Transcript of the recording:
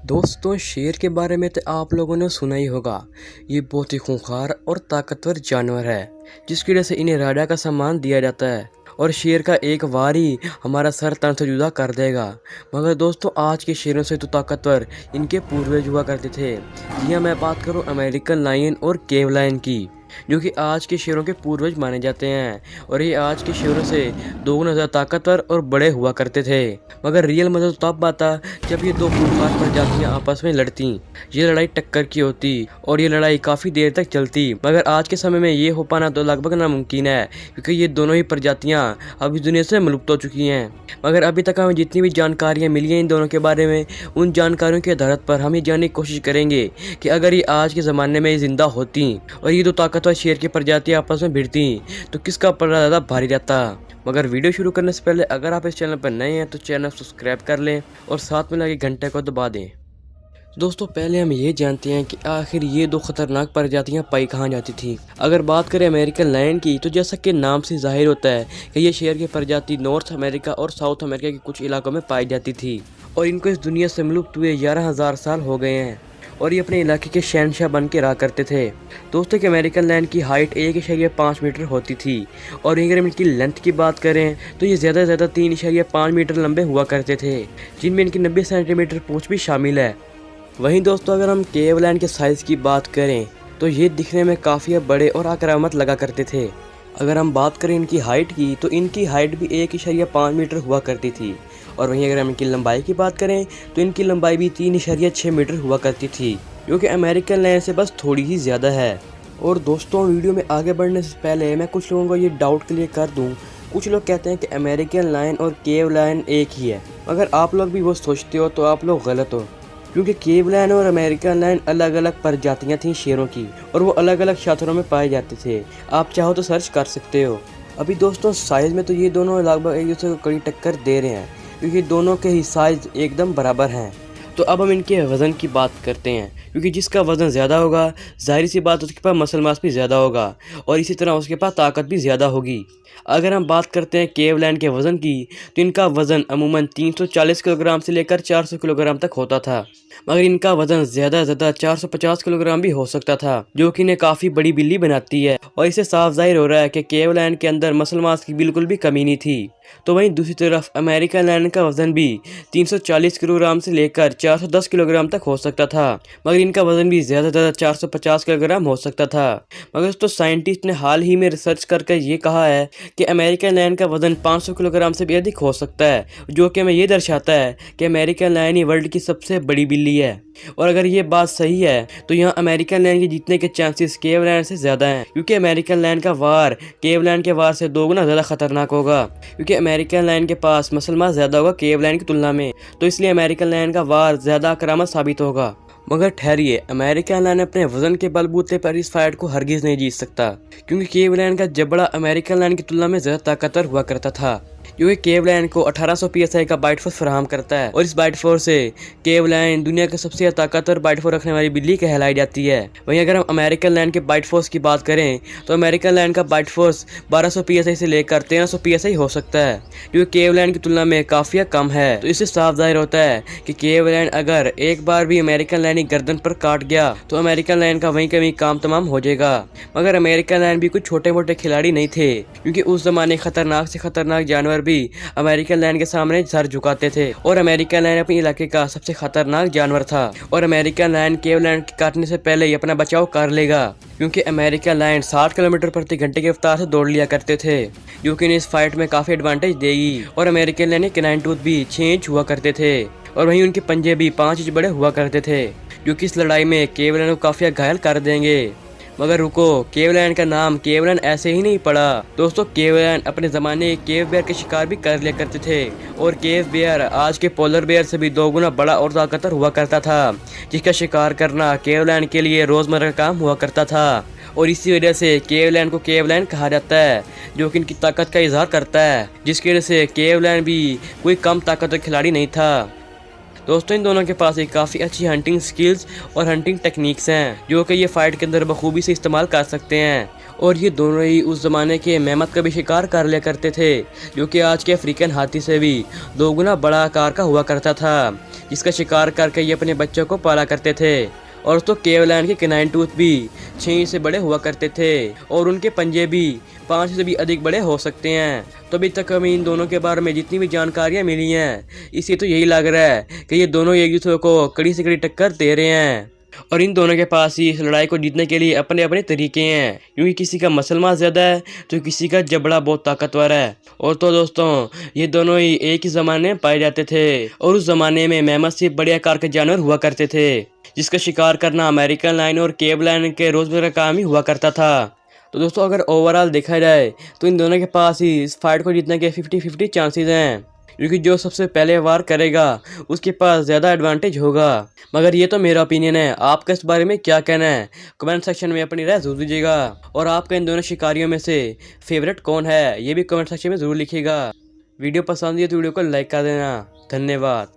दोस्तों, शेर के बारे में तो आप लोगों ने सुना ही होगा। ये बहुत ही खूंखार और ताकतवर जानवर है, जिसकी वजह से इन्हें राजा का सम्मान दिया जाता है और शेर का एक वार ही हमारा सर तन से जुदा कर देगा। मगर दोस्तों, आज के शेरों से तो ताकतवर इनके पूर्वज हुआ करते थे। जी हाँ, मैं बात करूँ अमेरिकन लायन और केव लायन की, जो कि आज के शेरों के पूर्वज माने जाते हैं। और ये आज के शेरों से दोगुना ज़्यादा ताकतवर और बड़े हुआ करते थे। मगर रियल मजा तो तब आता जब ये दो खूंखार प्रजातियां आपस में लड़ती। ये लड़ाई टक्कर की होती और ये लड़ाई काफ़ी देर तक चलती। मगर आज के समय में ये हो पाना तो लगभग नामुमकिन है, क्योंकि ये दोनों ही प्रजातियां अब इस दुनिया से विलुप्त हो चुकी हैं। मगर अभी तक हमें जितनी भी जानकारियाँ मिली हैं इन दोनों के बारे में, उन जानकारियों के आधार पर हम ये जानने की कोशिश करेंगे कि अगर ये आज के ज़माने में जिंदा होती और ये दो ताकतवर शेर की प्रजातियां आपस में भिड़ती तो किसका पलड़ा ज़्यादा भारी रहता। मगर वीडियो शुरू करने से पहले अगर आप इस चैनल पर नए हैं तो चैनल सब्सक्राइब कर लें और साथ में लगे घंटे को दबा दें। दोस्तों, पहले हम ये जानते हैं कि आखिर ये दो खतरनाक प्रजातियां पाई कहाँ जाती थी। अगर बात करें अमेरिकन लायन की, तो जैसा कि नाम से जाहिर होता है कि ये शेर की प्रजाति नॉर्थ अमेरिका और साउथ अमेरिका के कुछ इलाकों में पाई जाती थी और इनको इस दुनिया से विलुप्त हुए 11,000 साल हो गए हैं और ये अपने इलाके के शहनशाह बन के रहा करते थे। दोस्तों, कि अमेरिकन लायन की हाइट 1.5 मीटर होती थी और अगर हम इनकी लेंथ की बात करें तो ये ज़्यादा से ज़्यादा 3.5 मीटर लंबे हुआ करते थे, जिनमें इनकी 90 सेंटीमीटर पूंछ भी शामिल है। वहीं दोस्तों, अगर हम केव लायन के साइज़ की बात करें तो ये दिखने में काफ़ी बड़े और आक्रामक लगा करते थे। अगर हम बात करें इनकी हाइट की, तो इनकी हाइट भी 1.5 मीटर हुआ करती थी और वहीं अगर हम इनकी लंबाई की बात करें तो इनकी लंबाई भी 3.6 मीटर हुआ करती थी, जो कि अमेरिकन लायन से बस थोड़ी ही ज़्यादा है। और दोस्तों, वीडियो में आगे बढ़ने से पहले मैं कुछ लोगों को ये डाउट क्लियर कर दूं। कुछ लोग कहते हैं कि अमेरिकन लायन और केव लायन एक ही है। अगर आप लोग भी वो सोचते हो तो आप लोग गलत हो, क्योंकि केव लायन और अमेरिकन लायन अलग अलग प्रजातियाँ थीं शेरों की और वो अलग अलग क्षेत्रों में पाए जाते थे। आप चाहो तो सर्च कर सकते हो। अभी दोस्तों, साइज़ में तो ये दोनों लगभग एक दूसरे को कड़ी टक्कर दे रहे हैं, क्योंकि दोनों के ही साइज़ एकदम बराबर हैं। तो अब हम इनके वज़न की बात करते हैं, क्योंकि जिसका वज़न ज़्यादा होगा जाहिर सी बात उसके पास मसल मास भी ज़्यादा होगा और इसी तरह उसके पास ताकत भी ज़्यादा होगी। अगर हम बात करते हैं केव लायन के वज़न की, तो इनका वज़न अमूमन 340 किलोग्राम से लेकर 400 किलोग्राम तक होता था। मगर इनका वज़न ज़्यादा से ज़्यादा 450 किलोग्राम भी हो सकता था, जो कि इन्हें काफ़ी बड़ी बिल्ली बनाती है और इससे साफ जाहिर हो रहा है कि केव लायन के अंदर मसल मास की बिल्कुल भी कमी नहीं थी। तो वहीं दूसरी तरफ अमेरिकन लायन का वज़न भी 340 किलोग्राम से लेकर 410 किलोग्राम तक हो सकता था, मगर इनका वज़न भी ज़्यादा से ज़्यादा 450 किलोग्राम हो सकता था। मगर तो साइंटिस्ट ने हाल ही में रिसर्च करके ये कहा है कि अमेरिकन लायन का वज़न 500 किलोग्राम से भी अधिक हो सकता है, जो कि हमें ये दर्शाता है कि अमेरिकन लायन ही वर्ल्ड की सबसे बड़ी बिल्ली है। और अगर ये बात सही है तो यहाँ अमेरिकन लायन के जीतने के चांसेस केव लायन से ज़्यादा हैं, क्योंकि अमेरिकन लायन का वार केव लायन के वार से दोगुना ज़्यादा खतरनाक होगा, क्योंकि अमेरिकन लायन के पास मसल मास ज़्यादा होगा केव लायन की तुलना में। तो इसलिए अमेरिकन लायन का वार ज़्यादा आक्रामक साबित होगा। मगर ठहरिए, अमेरिकन लायन अपने वजन के बलबूते पर इस फाइट को हरगिज नहीं जीत सकता, क्योंकि केव लायन का जबड़ा अमेरिकन लायन की तुलना में ज़्यादा ताकतवर हुआ करता था, क्योंकि केव लायन को 1800 PSI का बाइट फोर्स फराहम करता है और इस बाइट फोर्स से केव लायन दुनिया का सबसे ताकतवर बाइट फोर्स रखने वाली बिल्ली कहलाई जाती है। वहीं अगर हम अमेरिकन लायन के बाइट फोर्स की बात करें तो अमेरिकन लायन का बाइट फोर्स 1200 PSI से लेकर 1300 PSI हो सकता है, जो केव लायन की तुलना में काफ़ी कम है। तो इससे साफ जाहिर होता है कि केव लायन अगर एक बार भी अमेरिकन लायन की गर्दन पर काट गया तो अमेरिकन लायन का वहीं कहीं काम तमाम हो जाएगा। मगर अमेरिकन लायन भी कुछ छोटे मोटे खिलाड़ी नहीं थे, क्योंकि उस जमाने खतरनाक से खतरनाक जानवर भी अमेरिकन लायन के सामने सर झुकाते थे और अमेरिकन लायन अपने इलाके का सबसे खतरनाक जानवर था और अमेरिकन लायन केव लायन के काटने से पहले ही अपना बचाव कर लेगा, क्योंकि अमेरिकन लायन 60 किलोमीटर प्रति घंटे की रफ्तार से दौड़ लिया करते थे, जो कि इस फाइट में काफी एडवांटेज देगी। और अमेरिकन लायन के 9 टूथ भी 6 इंच हुआ करते थे और वहीं उनके पंजे भी 5 इंच बड़े हुआ करते थे, जो कि इस लड़ाई में केव लायन को काफी घायल कर देंगे। मगर रुको, केव लायन का नाम केव लायन ऐसे ही नहीं पड़ा। दोस्तों, केव लायन अपने ज़माने केव बेयर के शिकार भी कर लिया करते थे और केव बेयर आज के पोलर बेयर से भी दोगुना बड़ा और ताकतवर हुआ करता था, जिसका शिकार करना केव लायन के लिए रोज़मर्रा का काम हुआ करता था। और इसी वजह से केव लायन को केव लायन कहा जाता है, जो कि इनकी ताकत का इजहार करता है, जिसकी वजह से केव लायन भी कोई कम ताकतवर खिलाड़ी नहीं था। दोस्तों, इन दोनों के पास एक काफ़ी अच्छी हंटिंग स्किल्स और हंटिंग टेक्निक्स हैं, जो कि ये फाइट के अंदर बखूबी से इस्तेमाल कर सकते हैं। और ये दोनों ही उस ज़माने के मेमत का भी शिकार कर लिया करते थे, जो कि आज के अफ्रीकन हाथी से भी दोगुना बड़ा आकार का हुआ करता था। जिसका शिकार करके ये अपने बच्चों को पाला करते थे। और तो केवलैंड के कैनाइन टूथ भी 6 से बड़े हुआ करते थे और उनके पंजे भी 5 से भी अधिक बड़े हो सकते हैं। तो अभी तक हमें इन दोनों के बारे में जितनी भी जानकारियां मिली हैं, इससे तो यही लग रहा है कि ये दोनों एक दूसरे को कड़ी से कड़ी टक्कर दे रहे हैं और इन दोनों के पास ही इस लड़ाई को जीतने के लिए अपने अपने तरीके हैं, क्योंकि किसी का मसल मास ज़्यादा है तो किसी का जबड़ा बहुत ताकतवर है। और तो दोस्तों, ये दोनों ही एक ही ज़माने में पाए जाते थे और उस ज़माने में मैमथ से बड़े आकार के जानवर हुआ करते थे, जिसका शिकार करना अमेरिकन लायन और केव लायन के रोज़मर्रा का काम ही हुआ करता था। तो दोस्तों, अगर ओवरऑल देखा जाए तो इन दोनों के पास ही इस फाइट को जीतने के 50-50 चांसेस हैं, क्योंकि जो सबसे पहले वार करेगा उसके पास ज़्यादा एडवांटेज होगा। मगर ये तो मेरा ओपिनियन है, आपका इस बारे में क्या कहना है? कमेंट सेक्शन में अपनी राय जरूर दीजिएगा। और आपका इन दोनों शिकारियों में से फेवरेट कौन है, ये भी कमेंट सेक्शन में ज़रूर लिखिएगा। वीडियो पसंद है तो वीडियो को लाइक कर देना। धन्यवाद।